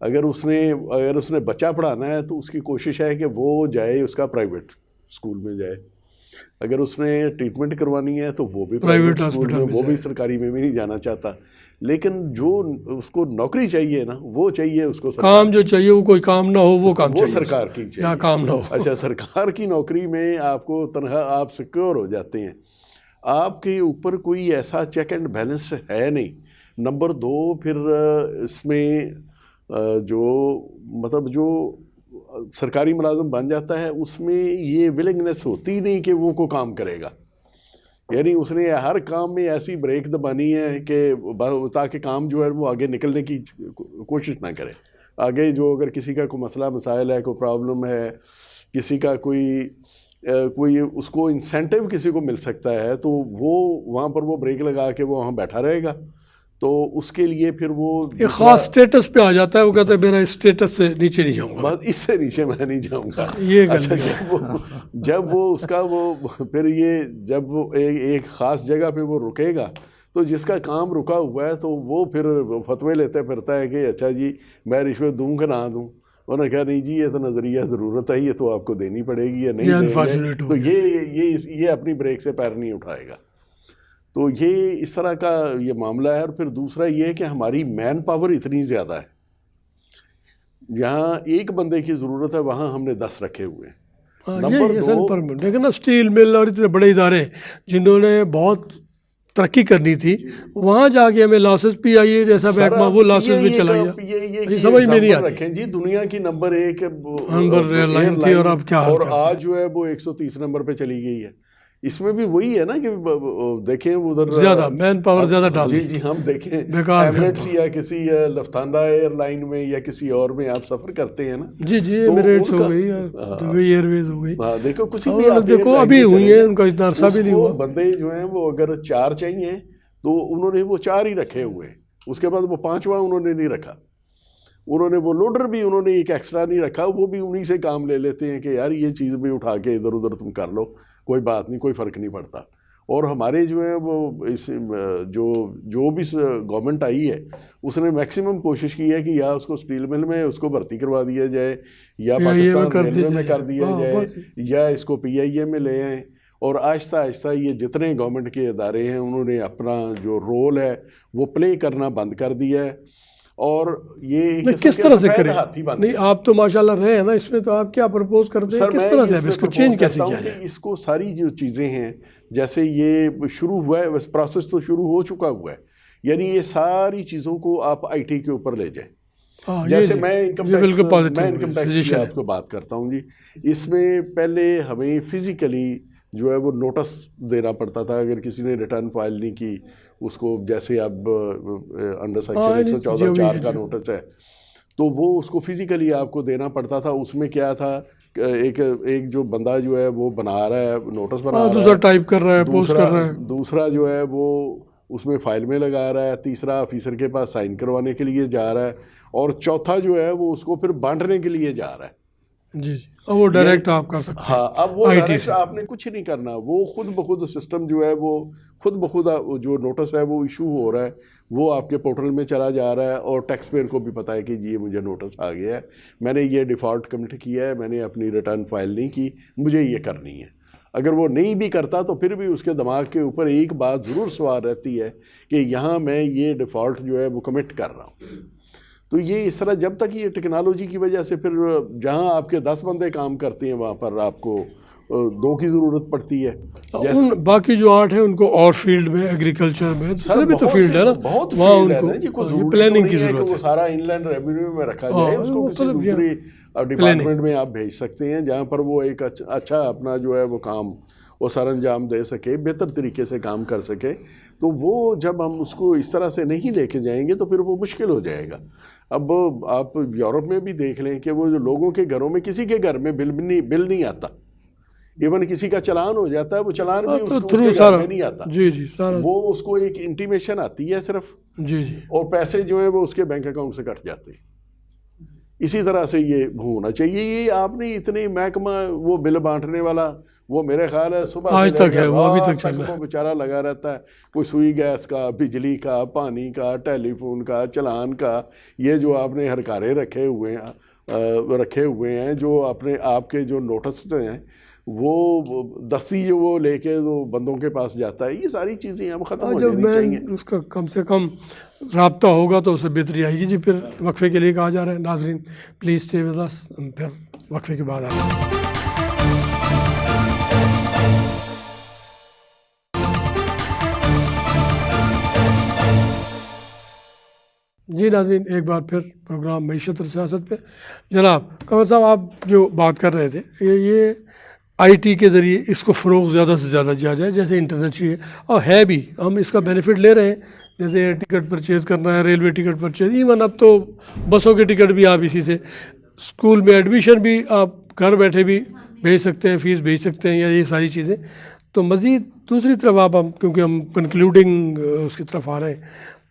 اگر اس نے بچہ پڑھانا ہے تو اس کی کوشش ہے کہ وہ جائے اس کا پرائیویٹ اسکول میں جائے. اگر اس نے ٹریٹمنٹ کروانی ہے تو وہ بھی پرائیویٹ اسکول میں, وہ بھی سرکاری میں بھی نہیں جانا چاہتا. لیکن جو اس کو نوکری چاہیے نا, وہ چاہیے اس کو کام جو چاہیے, وہ کوئی کام نہ ہو وہ کام وہ چاہیے, سرکار کی چاہیے, جہاں کام نہ ہو. اچھا, سرکار کی نوکری میں آپ کو تنہا آپ سیکیور ہو جاتے ہیں, آپ کے اوپر کوئی ایسا چیک اینڈ بیلنس ہے نہیں. نمبر 2, پھر اس میں جو مطلب جو سرکاری ملازم بن جاتا ہے اس میں یہ ولنگنس ہوتی نہیں کہ وہ کو کام کرے گا. یعنی اس نے ہر کام میں ایسی بریک دبانی ہے کہ تاکہ کام جو ہے وہ آگے نکلنے کی کوشش نہ کرے. آگے جو اگر کسی کا کوئی مسئلہ مسائل ہے, کوئی پرابلم ہے, کسی کا کوئی اس کو انسینٹیو کسی کو مل سکتا ہے, تو وہ وہاں پر وہ بریک لگا کے وہ وہاں بیٹھا رہے گا. تو اس کے لیے پھر وہ ایک خاص سٹیٹس پہ آ جاتا ہے, وہ کہتا ہے میرا اسٹیٹس سے نیچے نہیں جاؤں گا, بس اس سے نیچے میں نہیں جاؤں گا. یہ اچھا, جب وہ اس کا وہ پھر یہ جب وہ ایک خاص جگہ پہ وہ رکے گا, تو جس کا کام رکا ہوا ہے تو وہ پھر فتوے لیتے پھرتا ہے کہ اچھا جی میں رشوت دوں کہ نہ دوں. انہوں نے کہا نہیں جی یہ تو نظریہ ضرورت ہے, یہ تو آپ کو دینی پڑے گی, یا نہیں دیں گے تو یہ اپنی بریک سے پیر نہیں اٹھائے گا. تو یہ اس طرح کا یہ معاملہ ہے. اور پھر دوسرا یہ ہے کہ ہماری مین پاور اتنی زیادہ ہے, جہاں ایک بندے کی ضرورت ہے وہاں ہم نے 10 رکھے ہوئے ہیں. نمبر 2 لیکن نا اسٹیل مل اور اتنے بڑے ادارے جنہوں نے بہت ترقی کرنی تھی, وہاں جا کے ہمیں لاسز پی آئی ہے جیسا محکمہ وہ لاسز بھی چلا گیا. سمجھ میں نہیں آتی. رکھیں جی دنیا کی نمبر 1 ایئر لائن تھی, اور اب کیا, اور آج جو ہے وہ 130 نمبر پہ چلی گئی ہے. اس میں بھی وہی ہے نا کہ دیکھیں ادھر زیادہ مین پاور زیادہ ڈال. جی ہم دیکھیں ایمریٹس یا کسی لفتھانسا ایئر لائن میں یا کسی اور میں آپ سفر کرتے ہیں نا, جی ایمریٹس ہو گئی, دبئی ایئر ویز ہو گئی, دیکھو کسی بھی دیکھو ابھی ہوئی ہے, ان کا اتنا عرصہ بھی نہیں ہوا. بندے جو ہیں وہ اگر 4 چاہیے تو انہوں نے وہ 4 ہی رکھے ہوئے, اس کے بعد وہ 5واں انہوں نے نہیں رکھا. انہوں نے وہ لوڈر بھی انہوں نے ایک ایکسٹرا نہیں رکھا, وہ بھی انہی سے کام لے لیتے ہیں کہ یار یہ چیز بھی اٹھا کے ادھر ادھر تم کر لو, کوئی بات نہیں, کوئی فرق نہیں پڑتا. اور ہمارے جو ہیں وہ اس جو بھی گورنمنٹ آئی ہے اس نے میکسیمم کوشش کی ہے کہ یا اس کو اسٹیل مل میں اس کو بھرتی کروا دیا جائے, یا پاکستان ریلوے میں کر دیا جائے, یا اس کو PIA میں لے آئیں. اور آہستہ آہستہ یہ جتنے گورنمنٹ کے ادارے ہیں انہوں نے اپنا جو رول ہے وہ پلے کرنا بند کر دیا ہے. اور یہ کس طرح سے کریں؟ نہیں آپ تو ماشاءاللہ رہے ہیں نا اس میں, تو آپ کیا پرپوز کرتے ہیں, کس طرح سے اس کو چینج کیسے کیا جائے؟ اس کو ساری جو چیزیں ہیں جیسے یہ شروع ہوا ہے, بس پروسیس تو شروع ہو چکا ہوا ہے. یعنی یہ ساری چیزوں کو آپ IT کے اوپر لے جائیں. جیسے میں انکم ٹیکس کی آپ کو بات کرتا ہوں جی, اس میں پہلے ہمیں فزیکلی جو ہے وہ نوٹس دینا پڑتا تھا. اگر کسی نے ریٹرن فائل نہیں کی اس کو, جیسے اب انڈر سیکشن 114(4) کا نوٹس ہے تو وہ اس کو فزیکلی آپ کو دینا پڑتا تھا. اس میں کیا تھا, ایک جو بندہ جو ہے وہ بنا رہا ہے, نوٹس بنا رہا ہے, دوسرا ٹائپ کر رہا ہے, پوسٹ کر رہا ہے, دوسرا جو ہے وہ اس میں فائل میں لگا رہا ہے, تیسرا آفیسر کے پاس سائن کروانے کے لیے جا رہا ہے, اور چوتھا جو ہے وہ اس کو پھر بانٹنے کے لیے جا رہا ہے. جی وہ ڈائریکٹ آپ کر سکتے ہیں. ہاں, اب وہ ڈائریکٹ آپ نے کچھ نہیں کرنا, وہ خود بخود سسٹم جو ہے وہ خود بخود جو نوٹس ہے وہ ایشو ہو رہا ہے, وہ آپ کے پورٹل میں چلا جا رہا ہے, اور ٹیکس پیئر کو بھی پتہ ہے کہ جی یہ مجھے نوٹس آ گیا ہے, میں نے یہ ڈیفالٹ کمٹ کیا ہے, میں نے اپنی ریٹرن فائل نہیں کی, مجھے یہ کرنی ہے. اگر وہ نہیں بھی کرتا تو پھر بھی اس کے دماغ کے اوپر ایک بات ضرور سوار رہتی ہے کہ یہاں میں یہ ڈیفالٹ جو ہے وہ کمٹ کر رہا ہوں. تو یہ اس طرح جب تک یہ ٹیکنالوجی کی وجہ سے, پھر جہاں آپ کے 10 بندے کام کرتے ہیں وہاں پر آپ کو 2 کی ضرورت پڑتی ہے. باقی جو 8 ہیں ان کو اور فیلڈ میں, ایگریکلچر میں, دوسرے بھی تو فیلڈ ہے نا, بہت وہاں فیلڈ ان ہے نا جی, کوئی کو ضروری پلاننگ کی نہیں ہے ضرورت کہ وہ ہے. سارا ان لینڈ ریونیو میں رکھا جائے, اس کو کسی دوسری ڈپارٹمنٹ میں آپ بھیج سکتے ہیں جہاں پر وہ ایک اچھا اپنا جو ہے وہ کام وہ سر انجام دے سکے, بہتر طریقے سے کام کر سکے. تو وہ جب ہم اس کو اس طرح سے نہیں لے کے جائیں گے تو پھر وہ مشکل ہو جائے گا. اب آپ یورپ میں بھی دیکھ لیں کہ وہ جو لوگوں کے گھروں میں کسی کے گھر میں بل نہیں آتا, ایون کسی کا چلان ہو جاتا ہے, وہ چلان بھی اس کے گھر میں نہیں آتا. وہ اس کو ایک انٹیمیشن آتی ہے صرف, اور پیسے جو ہیں وہ اس کے بینک اکاؤنٹ سے کٹ جاتے ہیں. اسی طرح سے یہ ہونا چاہیے. یہ آپ نے اتنے محکمہ وہ بل بانٹنے والا وہ میرے خیال ہے صبح آج سے تک ہے، وہ ابھی رات تک چل رہا ہے۔ وہ بیچارہ لگا رہتا ہے، کوئی سوئی گیس کا، بجلی کا، پانی کا، ٹیلی فون کا، چلان کا، یہ جو آپ نے ہرکارے رکھے ہوئے ہیں جو اپنے آپ کے جو نوٹس ہیں وہ دستی جو وہ لے کے وہ بندوں کے پاس جاتا ہے، یہ ساری چیزیں اب ختم ہو جب جانی میں چاہیے۔ اس کا کم سے کم رابطہ ہوگا تو اسے بہتری آئے گی۔ جی پھر وقفے کے لیے کہا جا رہا ہے، ناظرین پلیز اسٹے ود اس، پھر وقفے کے بعد آئیں گے۔ جی ناظرین، ایک بار پھر پروگرام معیشت اور سیاست پہ جناب قمر صاحب آپ جو بات کر رہے تھے، یہ آئی ٹی کے ذریعے اس کو فروغ زیادہ سے زیادہ دیا جائے، جیسے انٹرنیٹ چاہیے، اور ہے بھی، ہم اس کا بینیفٹ لے رہے ہیں، جیسے ایئر ٹکٹ پرچیز کرنا ہے، ریلوے ٹکٹ پرچیز، ایون اب تو بسوں کے ٹکٹ بھی آپ اسی سے، اسکول میں ایڈمیشن بھی آپ گھر بیٹھے بھی بھیج سکتے ہیں، فیس بھیج سکتے ہیں، یا یہ ساری چیزیں۔ تو مزید دوسری طرف آپ کیونکہ ہم کنکلوڈنگ اس کی طرف آ رہے ہیں،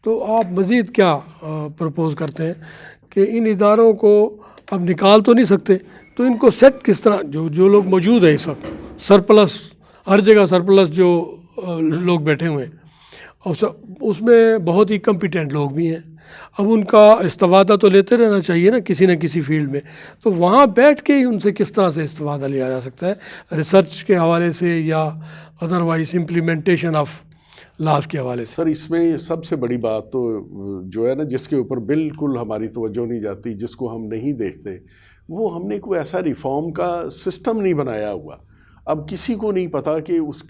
تو آپ مزید کیا پرپوز کرتے ہیں کہ ان اداروں کو اب نکال تو نہیں سکتے، تو ان کو سیٹ کس طرح، جو لوگ موجود ہیں اس وقت، سرپلس ہر جگہ سرپلس جو لوگ بیٹھے ہوئے ہیں، اور اس میں بہت ہی کمپیٹنٹ لوگ بھی ہیں، اب ان کا استفادہ تو لیتے رہنا چاہیے نا کسی نہ کسی فیلڈ میں، تو وہاں بیٹھ کے ہی ان سے کس طرح سے استفادہ لیا جا سکتا ہے، ریسرچ کے حوالے سے یا ادروائز امپلیمنٹیشن آف لاز کے حوالے سے۔ سر اس میں سب سے بڑی بات تو جو ہے نا، جس کے اوپر بالکل ہماری توجہ نہیں جاتی، جس کو ہم نہیں دیکھتے، وہ ہم نے کوئی ایسا ریفارم کا سسٹم نہیں بنایا ہوا۔ اب کسی کو نہیں پتا کہ اس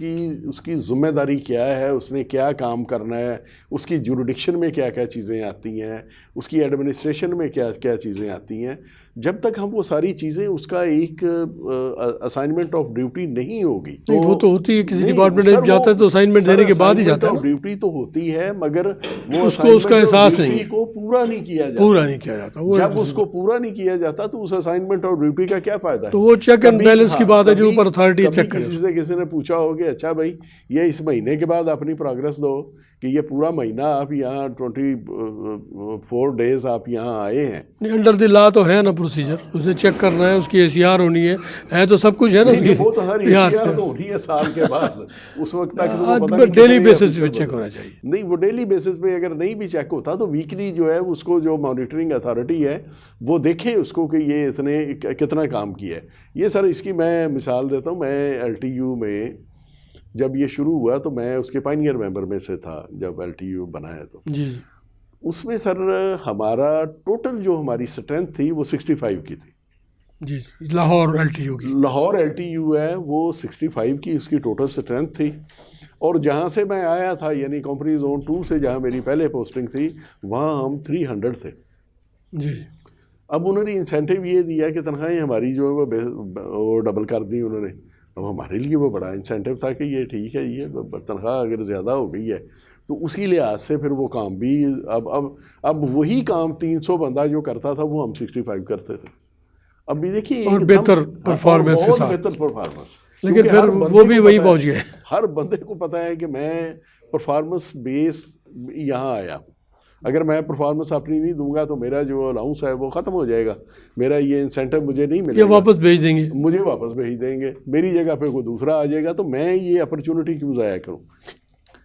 کی ذمہ داری کیا ہے، اس نے کیا کام کرنا ہے، اس کی جوریڈکشن میں کیا کیا چیزیں آتی ہیں، اس کی ایڈمنسٹریشن میں کیا کیا چیزیں آتی ہیں۔ جب تک ہم وہ ساری چیزیں اس کا ایک اسائنمنٹ آف ڈیوٹی نہیں ہوگی، نہیں وہ تو ہوتی ہے، کسی نہیں، ڈپارٹمنٹ سر، میں جاتا ہے تو اسائنمنٹ دینے کے بعد ہی جاتا ہے نا، ڈیوٹی تو ہوتی ہے، مگر وہ اس کو اس کا احساس نہیں ہے، کو پورا نہیں کیا جاتا۔ پورا نہیں کیا جاتا، وہ جب اس کو پورا نہیں کیا جاتا تو اس اسائنمنٹ اور ڈیوٹی کا کیا فائدہ ہے؟ تو وہ چیک اینڈ بیلنس کی بات ہے جو اوپر اتھارٹی کبھی چیک کرے۔ کسی سے کسی نے پوچھا ہو کہ اچھا بھائی یہ اس مہینے کے بعد اپنی پروگرس دو، کہ یہ پورا مہینہ آپ یہاں 24 ڈیز آپ یہاں آئے ہیں، انڈر دی لا تو ہے نا پروسیجر، اسے چیک کرنا ہے، اس کی ACR ہونی ہے تو سب کچھ ہے نا اس کی، وہ تو ہر ACR تو ہونی ہے سال کے بعد، اس وقت تک تو وہ پتہ نہیں ڈیلی بیسس پہ چیک ہونا چاہیے۔ نہیں، وہ ڈیلی بیسس پہ اگر نہیں بھی چیک ہوتا تو ویکلی جو ہے اس کو جو مانیٹرنگ اتھارٹی ہے وہ دیکھے اس کو کہ یہ اس نے کتنا کام کیا ہے۔ یہ سر اس کی میں مثال دیتا ہوں، میں LTU میں جب یہ شروع ہوا تو میں اس کے پائنیئر ممبر میں سے تھا جب LTU بنایا، تو جی اس میں سر ہمارا ٹوٹل جو ہماری اسٹرینتھ تھی وہ 65 کی تھی۔ جی لاہور LTU کی، لاہور LTU ہے وہ 65 کی اس کی ٹوٹل اسٹرینتھ تھی، اور جہاں سے میں آیا تھا یعنی کمپنی زون 2 سے جہاں میری پہلے پوسٹنگ تھی وہاں ہم 300 تھے۔ جی اب انہوں نے انسینٹیو یہ دیا کہ تنخواہیں ہماری جو ہے وہ ڈبل کر دی انہوں نے۔ اب ہمارے لیے وہ بڑا انسینٹیو تھا کہ یہ ٹھیک ہے، یہ تنخواہ اگر زیادہ ہو گئی ہے تو اسی لحاظ سے پھر وہ کام بھی اب وہی کام 300 بندہ جو کرتا تھا وہ ہم 65 کرتے تھے۔ اب بھی دیکھیے اور بہتر پرفارمنس کے بہت ساتھ، بہتر پرفارمنس، لیکن پھر وہ بھی وہی پہنچ گئے۔ ہر بندے کو پتہ ہے کہ میں پرفارمنس بیس یہاں آیا ہوں، اگر میں پرفارمنس اپنی نہیں دوں گا تو میرا جو الاؤنس ہے وہ ختم ہو جائے گا، میرا یہ انسینٹیو مجھے نہیں ملے یہ گا، واپس بھیج دیں گے، مجھے واپس بھیج دیں گے، میری جگہ پہ کوئی دوسرا آ جائے گا، تو میں یہ اپرچونٹی کیوں ضائع کروں؟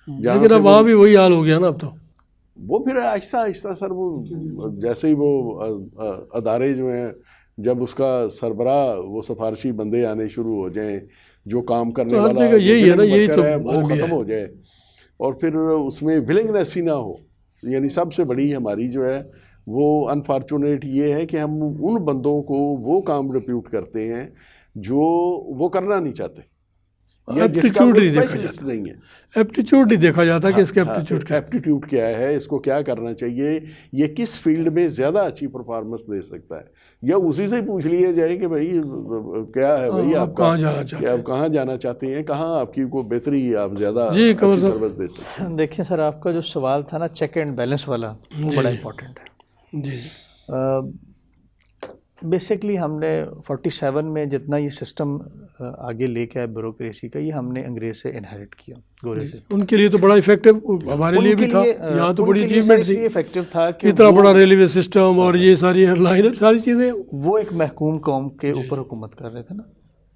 لیکن اب وہاں بھی وہی حال ہو گیا نا اب تو۔ وہ پھر آہستہ آہستہ سر وہ جیسے ہی وہ ادارے جو ہیں جب اس کا سربراہ وہ سفارشی بندے آنے شروع ہو جائیں، جو کام کرنے والا یہی ہے نا، یہی تو وہ ختم ہو جائے، اور پھر اس میں ولنگنیس ہی نہ ہو، یعنی سب سے بڑی ہماری جو ہے وہ انفارچونیٹ یہ ہے کہ ہم ان بندوں کو وہ کام ریپیوٹ کرتے ہیں جو وہ کرنا نہیں چاہتے، یا جس کا وہ اسپیشلسٹ نہیں ہے۔ ایپٹیچیوڈ نہیں دیکھا جاتا کہ اس کا ایپٹیٹیوڈ کیا ہے، اس کو کیا کرنا چاہیے، یہ کس فیلڈ میں زیادہ اچھی پرفارمنس دے سکتا ہے، یا اسی سے پوچھ لیا جائے کہ بھائی کیا ہے بھائی آپ کہاں جانا چاہتے ہیں، کہاں آپ کی کو بہتری آپ زیادہ اچھی سروس دے سکتے ہیں۔ دیکھیں سر، آپ کا جو سوال تھا نا چیک اینڈ بیلنس والا، بڑا امپورٹنٹ ہے۔ جی بیسکلی ہم نے 47 میں جتنا یہ سسٹم آگے لے کے آئے بیوروکریسی کا، یہ ہم نے انگریز سے انہیرٹ کیا، گورے سے۔ ان کے لیے تو بڑا افیکٹو، ہمارے لیے بھی تھا، یہاں تو بڑی اچیومنٹ تھی، افیکٹو تھا کہ اتنا بڑا ریلوے سسٹم اور یہ ساری ایئر لائن ساری چیزیں، وہ ایک محکوم قوم کے اوپر حکومت کر رہے تھے نا،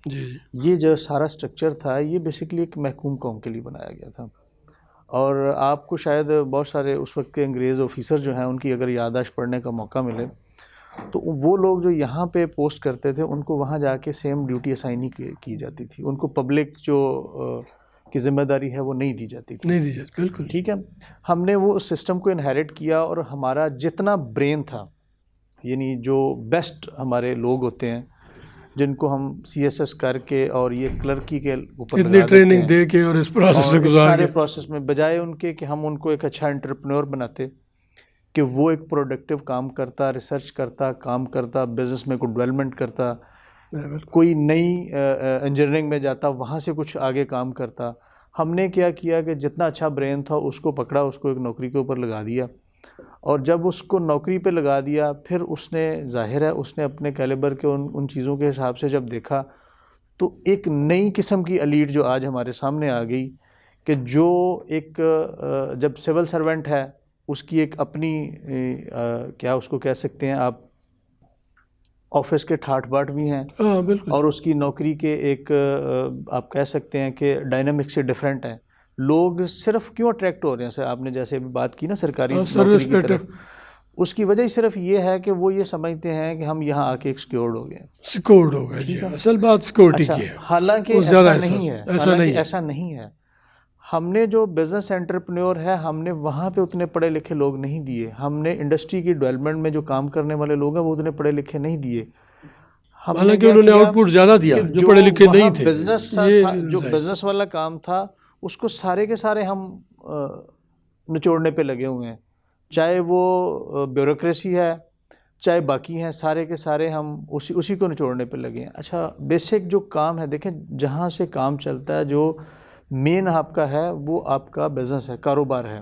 جی یہ جو سارا سٹرکچر تھا یہ بیسیکلی ایک محکوم قوم کے لیے بنایا گیا تھا. اور آپ کو شاید بہت سارے اس وقت کے انگریز آفیسر جو ہیں ان کی اگر یادداشت پڑھنے کا موقع ملے تو وہ لوگ جو یہاں پہ پوسٹ کرتے تھے ان کو وہاں جا کے سیم ڈیوٹی اسائن کی جاتی تھی. ان کو پبلک جو کی ذمہ داری ہے وہ نہیں دی جاتی تھی. نہیں دی جاتی, بالکل. ٹھیک ہے, ہم نے وہ اس سسٹم کو انہیریٹ کیا اور ہمارا جتنا برین تھا, یعنی جو بیسٹ ہمارے لوگ ہوتے ہیں جن کو ہم سی ایس ایس کر کے اور یہ کلرکی کے اوپر اتنی ٹریننگ دے کے اور اس پروسیس سے گزار سارے پروسیس میں, بجائے ان کے کہ ہم ان کو ایک اچھا انٹرپرینور بناتے کہ وہ ایک پروڈکٹیو کام کرتا, ریسرچ کرتا, کام کرتا, بزنس میں کوئی ڈیولپمنٹ کرتا, کوئی نئی انجینئرنگ میں جاتا, وہاں سے کچھ آگے کام کرتا. ہم نے کیا کیا کہ جتنا اچھا برین تھا اس کو پکڑا, اس کو ایک نوکری کے اوپر لگا دیا, اور جب اس کو نوکری پہ لگا دیا پھر اس نے, ظاہر ہے اس نے اپنے کیلیبر کے ان چیزوں کے حساب سے جب دیکھا تو ایک نئی قسم کی ایلیٹ جو آج ہمارے سامنے آ گئی کہ جو ایک جب سول سرونٹ ہے اس کی ایک اپنی کیا اس کو کہہ سکتے ہیں آپ, آفس کے ٹھاٹ باٹ بھی ہیں, اور اس کی نوکری کے ایک آپ کہہ سکتے ہیں کہ ڈائنامک سے ڈیفرنٹ ہیں. لوگ صرف کیوں اٹریکٹ ہو رہے ہیں, آپ نے جیسے ابھی بات کی نا سرکاری نوکری کی طرف, اس کی وجہ صرف یہ ہے کہ وہ یہ سمجھتے ہیں کہ ہم یہاں آ کے ایک سیکیورڈ ہو گئے, سیکیورڈ ہو گئے. جی, اصل بات سیکیورٹی کی ہے. حالانکہ ایسا نہیں ہے, ایسا نہیں ہے. ہم نے جو بزنس انٹرپرینور ہے ہم نے وہاں پہ اتنے پڑھے لکھے لوگ نہیں دیے, ہم نے انڈسٹری کی ڈیولپمنٹ میں جو کام کرنے والے لوگ ہیں وہ اتنے پڑھے لکھے نہیں دیے. حالانکہ انہوں نے آؤٹ پٹ زیادہ دیا جو پڑھے لکھے نہیں تھے. جو بزنس والا کام تھا اس کو سارے کے سارے ہم نچوڑنے پہ لگے ہوئے ہیں, چاہے وہ بیوروکریسی ہے چاہے باقی ہیں, سارے کے سارے ہم اسی کو نچوڑنے پہ لگے ہیں. اچھا, بیسک جو کام ہے دیکھیں, جہاں سے کام چلتا ہے, جو مین آپ کا ہے وہ آپ کا بزنس ہے, کاروبار ہے,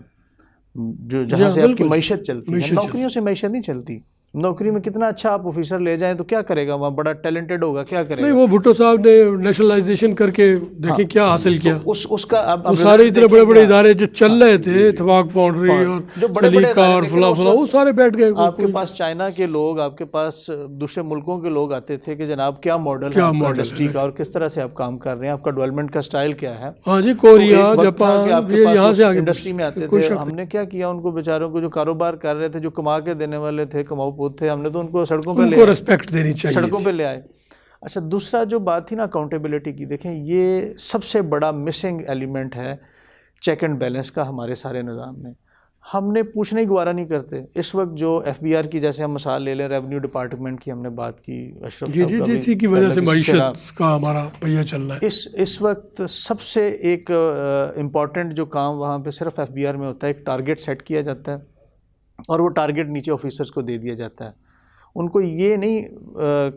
جو جہاں سے آپ کی معیشت چلتی ہے. نوکریوں سے معیشت نہیں چلتی. نوکری میں کتنا اچھا آپ آفیسر لے جائیں تو کیا کرے گا, وہاں بڑا ٹیلنٹڈ ہوگا, کیا کرے گا؟ نہیں, وہ بھٹو صاحب نے نیشنلائزیشن کر کے دیکھیں کیا حاصل کیا. اس کا وہ سارے اتنے بڑے بڑے ادارے جو چل رہے تھے, اتفاق فاؤنڈری اور سلیقہ اور فلاں فلاں, وہ سارے بیٹھ گئے. آپ کے پاس چائنا کے لوگ, آپ کے پاس دوسرے ملکوں کے لوگ آتے تھے کہ جناب کیا ماڈل ہے انڈسٹری کا اور کس طرح سے آپ کام کر رہے ہیں, آپ کا ڈیولپمنٹ کا سٹائل کیا ہے. ہاں جی, کوریا, جاپان, آپ کے پاس انڈسٹری میں آتے تھے. ہم نے کیا کیا, ان کو بیچاروں کو جو کاروبار کر رہے تھے, جو کما کے دینے والے تھے, کماؤ پوت تھے, ہم نے تو ان کو سڑکوں پہ ریسپیکٹ دینی چاہیے, سڑکوں پہ لے آئے. اچھا, دوسرا جو بات تھی نا اکاؤنٹیبلٹی کی, دیکھیں یہ سب سے بڑا مسنگ ایلیمنٹ ہے چیک اینڈ بیلنس کا ہمارے سارے نظام میں. ہم نے پوچھنے ہی گوارا نہیں کرتے. اس وقت جو ایف بی آر کی جیسے ہم مثال لے لیں, ریونیو ڈپارٹمنٹ کی ہم نے بات کی, اشرف جی, اسی کی وجہ سے معیشت کا ہمارا پہیہ چل رہا ہے. اس وقت سب سے ایک امپورٹنٹ جو کام وہاں پہ صرف ایف بی آر میں ہوتا ہے, ایک ٹارگیٹ سیٹ کیا جاتا ہے اور وہ ٹارگیٹ نیچے آفیسرز کو دے دیا جاتا ہے. ان کو یہ نہیں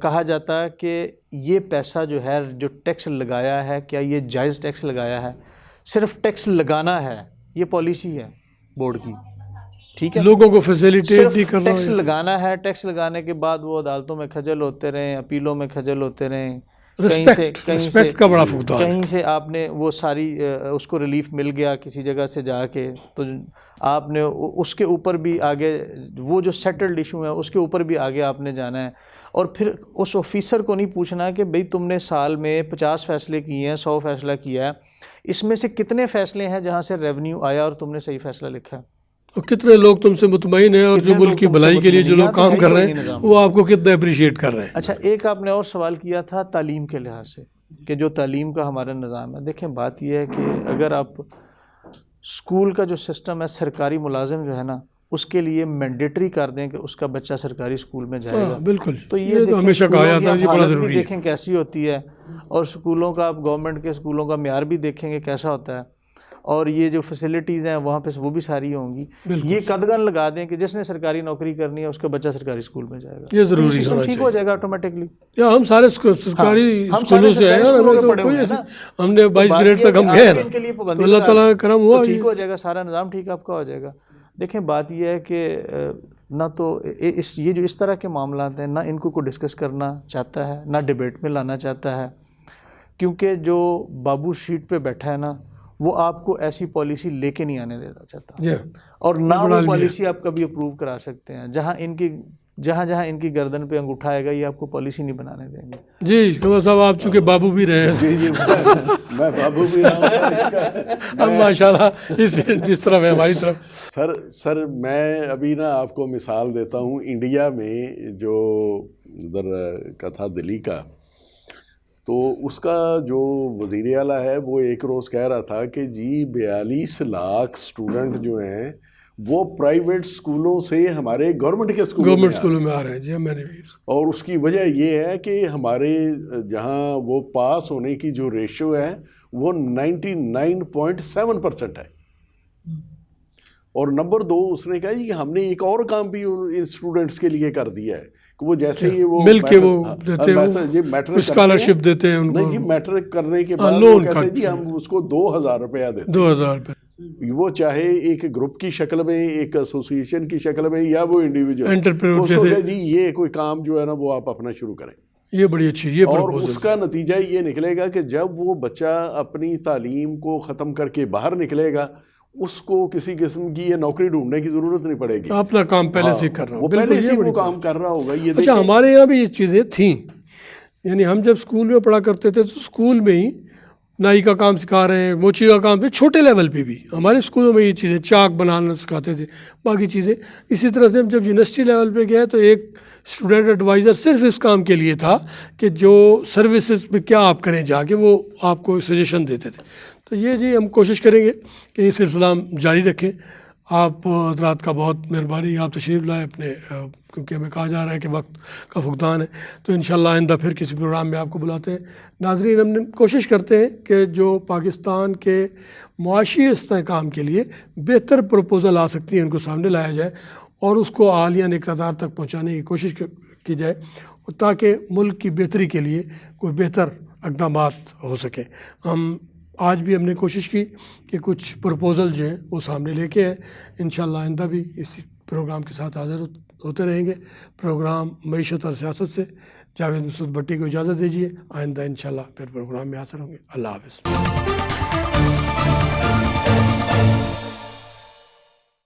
کہا جاتا کہ یہ پیسہ جو ہے جو ٹیکس لگایا ہے کیا یہ جائز ٹیکس لگایا ہے, صرف ٹیکس لگانا ہے, یہ پالیسی ہے بورڈ کی. ٹھیک ہے, لوگوں کو فیسیلیٹیٹ نہیں کرنا, ٹیکس لگانا ہے. ٹیکس لگانے کے بعد وہ عدالتوں میں کھجل ہوتے رہیں, اپیلوں میں کھجل ہوتے رہیں, کہیں سے آپ نے وہ ساری اس کو ریلیف مل گیا کسی جگہ سے جا کے, تو آپ نے اس کے اوپر بھی آگے وہ جو سیٹلڈ ایشو ہے اس کے اوپر بھی آگے آپ نے جانا ہے. اور پھر اس آفیسر کو نہیں پوچھنا کہ بھئی تم نے سال میں 50 فیصلے کیے ہیں, 100 فیصلہ کیا ہے, اس میں سے کتنے فیصلے ہیں جہاں سے ریونیو آیا اور تم نے صحیح فیصلہ لکھا ہے, اور کتنے لوگ تم سے مطمئن ہیں, اور جو ملک کی بھلائی کے لیے جو لوگ کام کر رہے ہیں وہ آپ کو کتنا اپریشیٹ کر رہے ہیں. اچھا, ایک آپ نے اور سوال کیا تھا تعلیم کے لحاظ سے کہ جو تعلیم کا ہمارا نظام ہے. دیکھیں بات یہ ہے کہ اگر آپ اسکول کا جو سسٹم ہے, سرکاری ملازم جو ہے نا اس کے لیے مینڈیٹری کر دیں کہ اس کا بچہ سرکاری اسکول میں جائے گا, بالکل, تو یہ ہمیشہ کہا جاتا ہے, یہ بڑا ضروری ہے. دیکھیں کیسی ہوتی ہے, اور اسکولوں کا آپ گورنمنٹ کے اسکولوں کا معیار بھی دیکھیں گے کیسا ہوتا ہے, اور یہ جو فیسلٹیز ہیں وہاں پہ وہ بھی ساری ہوں گی. یہ قدغن لگا دیں کہ جس نے سرکاری نوکری کرنی ہے اس کا بچہ سرکاری اسکول میں جائے گا, یہ ضروری ہے, ٹھیک ہو جائے گا آٹومیٹکلی. ہم سارے سرکاری اسکولوں سے ہیں, ہم نے 22 گریڈ تک ہم گئے نا, اللہ تعالیٰ کا کرم ہوا, ٹھیک ہو جائے گا, سارا نظام ٹھیک آپ کا ہو جائے گا. دیکھیں بات یہ ہے کہ نہ تو یہ جو اس طرح کے معاملات ہیں نہ ان کو کوئی ڈسکس کرنا چاہتا ہے, نہ ڈیبیٹ میں لانا چاہتا ہے, کیونکہ جو بابو شیٹ پہ بیٹھا ہے نا وہ آپ کو ایسی پالیسی لے کے نہیں آنے دینا چاہتا, اور نہ وہ پالیسی آپ کبھی اپروو کرا سکتے ہیں. جہاں ان کی جہاں جہاں ان کی گردن پہ انگوٹھا آئے گا یہ آپ کو پالیسی نہیں بنانے دیں گے. جی قمر صاحب آپ چونکہ بابو بھی رہے ہیں. جی میں بابو بھی رہا ہوں اس کا. اب ماشاء اللہ جس طرف ہے ہماری طرف. سر میں ابھی نا آپ کو مثال دیتا ہوں. انڈیا میں جو ادھر کا تھا دلی کا, تو اس کا جو وزیر اعلیٰ ہے وہ ایک روز کہہ رہا تھا کہ جی 42 لاکھ اسٹوڈنٹ جو ہیں وہ پرائیویٹ اسکولوں سے ہمارے گورنمنٹ کے اسکولوں میں آ رہے ہیں. جی میں نے بھی. اور اس کی وجہ یہ ہے کہ ہمارے جہاں وہ پاس ہونے کی جو ریشو ہے وہ 99.7% ہے. اور نمبر 2 اس نے کہا جی کہ ہم نے ایک اور کام بھی ان اسٹوڈنٹس کے لیے کر دیا ہے کہ وہ جیسے ہی وہ مل کے وہ دیتے ہیں اسکالرشپ دیتے ہیں ان کو. نہیں جی میٹرک کرنے کے بعد وہ کہتے ہیں جی ہم اس کو 2000 روپیہ دیتے ہیں. 2000 روپے. وہ چاہے ایک گروپ کی شکل میں, ایک ایسوسیشن کی شکل میں, یا وہ انڈیویجول انٹرپرینور جیسے جی یہ کوئی کام جو ہے نا وہ آپ اپنا شروع کریں. یہ بڑی اچھی یہ اور اس کا نتیجہ یہ نکلے گا کہ جب وہ بچہ اپنی تعلیم کو ختم کر کے باہر نکلے گا اس کو کسی قسم کی یہ نوکری ڈھونڈنے کی ضرورت نہیں پڑے گی. اپنا کام پہلے سے کر رہا وہ پہلے سے وہ کام کر رہا ہوگا. یہ اچھا ہمارے یہاں بھی یہ چیزیں تھیں, یعنی ہم جب اسکول میں پڑھا کرتے تھے تو اسکول میں ہی نائی کا کام سکھا رہے ہیں, موچی کا کام بھی چھوٹے لیول پہ بھی ہمارے اسکولوں میں یہ چیزیں, چاک بنانا سکھاتے تھے, باقی چیزیں. اسی طرح سے ہم جب یونیورسٹی لیول پہ گئے تو ایک اسٹوڈنٹ ایڈوائزر صرف اس کام کے لیے تھا کہ جو سروسز میں کیا آپ کریں جا کے, وہ آپ کو سجیشن دیتے تھے. تو یہ جی ہم کوشش کریں گے کہ یہ سلسلہ ہم جاری رکھیں. آپ حضرات کا بہت مہربانی, آپ تشریف لائے اپنے, کیونکہ ہمیں کہا جا رہا ہے کہ وقت کا فقدان ہے, تو انشاءاللہ آئندہ پھر کسی پروگرام میں آپ کو بلاتے ہیں. ناظرین ہم کوشش کرتے ہیں کہ جو پاکستان کے معاشی استحکام کے لیے بہتر پروپوزل آ سکتی ہیں ان کو سامنے لایا جائے اور اس کو عالیہ اقتدار تک پہنچانے کی کوشش کی جائے, تاکہ ملک کی بہتری کے لیے کوئی بہتر اقدامات ہو سکیں. آج بھی ہم نے کوشش کی کہ کچھ پروپوزل جو ہیں وہ سامنے لے کے ہیں. انشاءاللہ آئندہ بھی اسی پروگرام کے ساتھ حاضر ہوتے رہیں گے. پروگرام معیشت اور سیاست سے جاوید مسعود بھٹی کو اجازت دیجیے. آئندہ انشاءاللہ پھر پروگرام میں حاضر ہوں گے. اللہ حافظ.